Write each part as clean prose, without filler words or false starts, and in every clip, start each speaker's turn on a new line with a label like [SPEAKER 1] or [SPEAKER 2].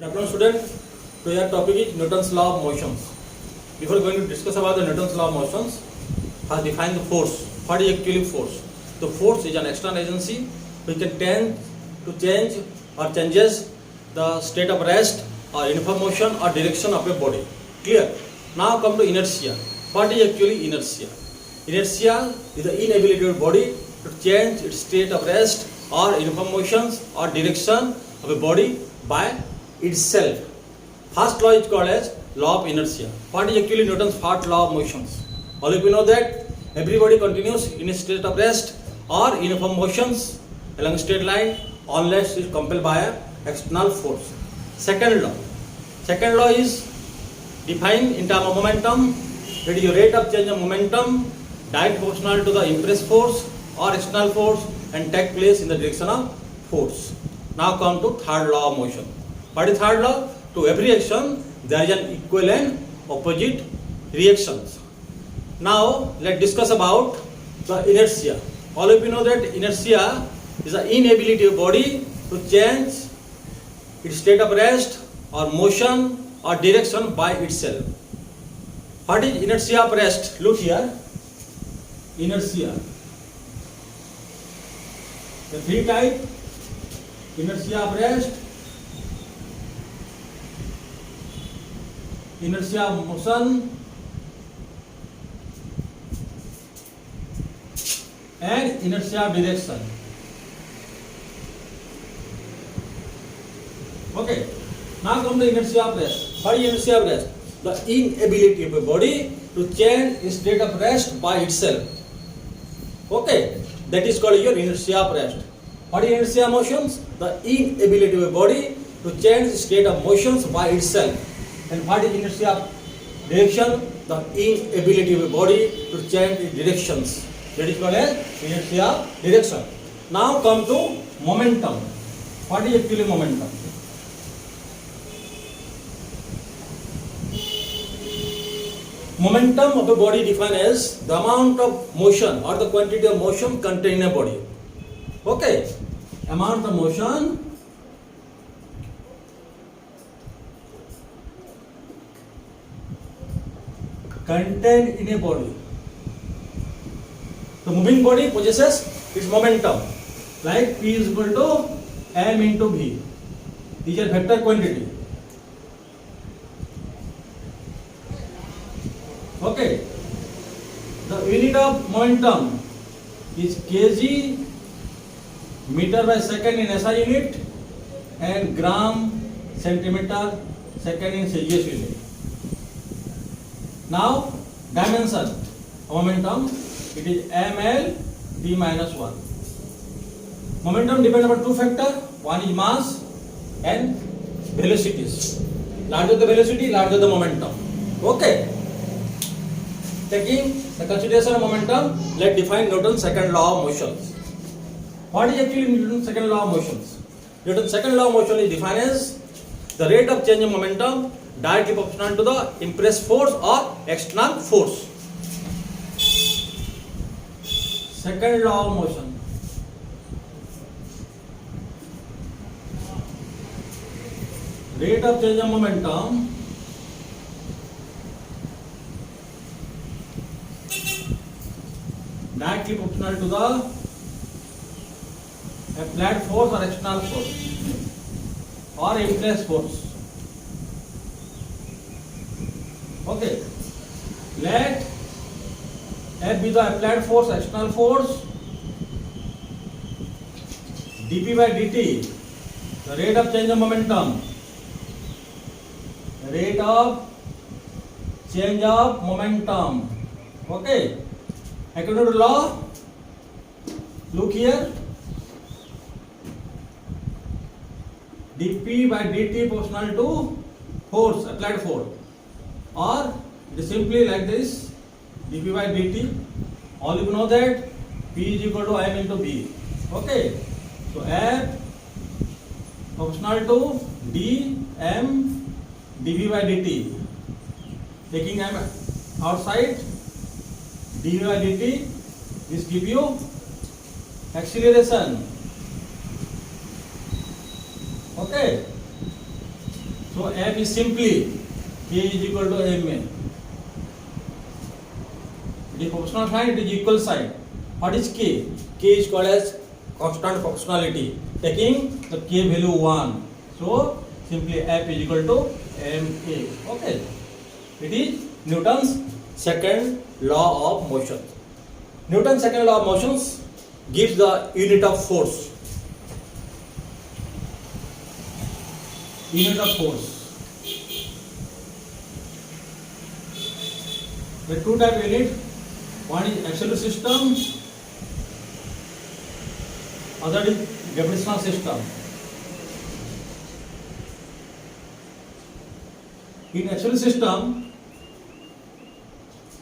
[SPEAKER 1] Good afternoon, student. Today our topic is Newton's law of motions. Before going to discuss about the Newton's law of motions, has defined the force. What is actually force? The force is an external agency which can tend to change or changes the state of rest or uniform motion or direction of a body. Clear? Now come to inertia. What is actually inertia? Inertia is the inability of a body to change its state of rest or uniform motions or direction of a body by itself. First law is called as law of inertia. What is actually Newton's first law of motions? All of you know that every body continues in a state of rest or uniform motions along a straight line unless it is compelled by an external force. Second law is defined in terms of momentum. That is your rate of change of momentum directly proportional to the impressed force or external force and take place in the direction of force. Now come to third law of motion. What is third law? To every action there is an equal and opposite reactions. Now let's discuss about the inertia. All of you know that inertia is the inability of body to change its state of rest or motion or direction by itself. What is inertia of rest? Look here. Inertia. The three type. Inertia of rest, inertia of motion, and inertia of direction. Okay. Now come to inertia of rest. What is inertia of rest? The inability of a body to change its state of rest by itself. Okay. That is called your inertia of rest. What is inertia of motions? The inability of a body to change its state of motions by itself. And what is inertia of direction? The inability of a body to change its directions. That is called as inertia of direction. Now come to momentum. What is actually momentum? Momentum of a body defined as the amount of motion or the quantity of motion contained in a body. Okay, amount of motion contained in a body. The moving body possesses its momentum, like P is equal to M into V. These are vector quantity. Okay, the unit of momentum is kg meter by second in SI unit and gram centimeter second in CGS unit. Now dimension of momentum, it is ml v minus 1. Momentum depends upon two factors. One is mass and velocities. Larger the velocity, larger the momentum. Okay. Taking the consideration of momentum, let's define Newton's second law of motions. What is actually Newton's second law of motions? Newton's second law of motion is defined as the rate of change of momentum directly proportional to the impressed force or external force. Second law of motion. Rate of change of momentum directly proportional to the applied force or external force or impressed force. Okay. Let F be the applied force, external force. dP by dt, the rate of change of momentum. Rate of change of momentum. Okay. According to law, look here. dP by dt proportional to force, applied force, or it is simply like this, dP by dt. All you know that P is equal to M into V. Okay, so F proportional to d M dV by dt. Taking M outside, dV by dt, this give you acceleration. Okay. So F is simply K is equal to ma. It is proportional side, it is equal side. What is K? K is called as constant proportionality, taking the K value 1. So simply F is equal to ma. Okay. It is Newton's second law of motion. Newton's second law of motions gives the unit of force. Unit of force. The two type unit. One is absolute system, other is gravitational system. In absolute system,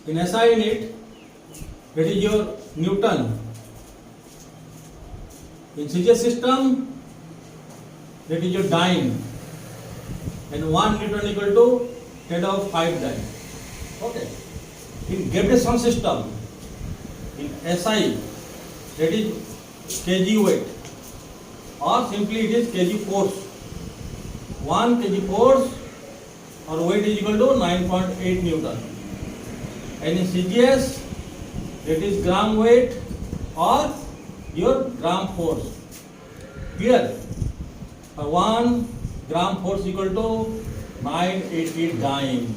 [SPEAKER 1] in SI unit, that is your Newton. In CGS system, that is your dyne, and 1 Newton equal to 10 to 5 dyne. Okay. In gravitational system, in SI, that is kg weight, or simply it is kg force. 1 kg force or weight is equal to 9.8 Newton. And in CGS, that is gram weight or your gram force. Here, 1 gram force equal to 988 dyne.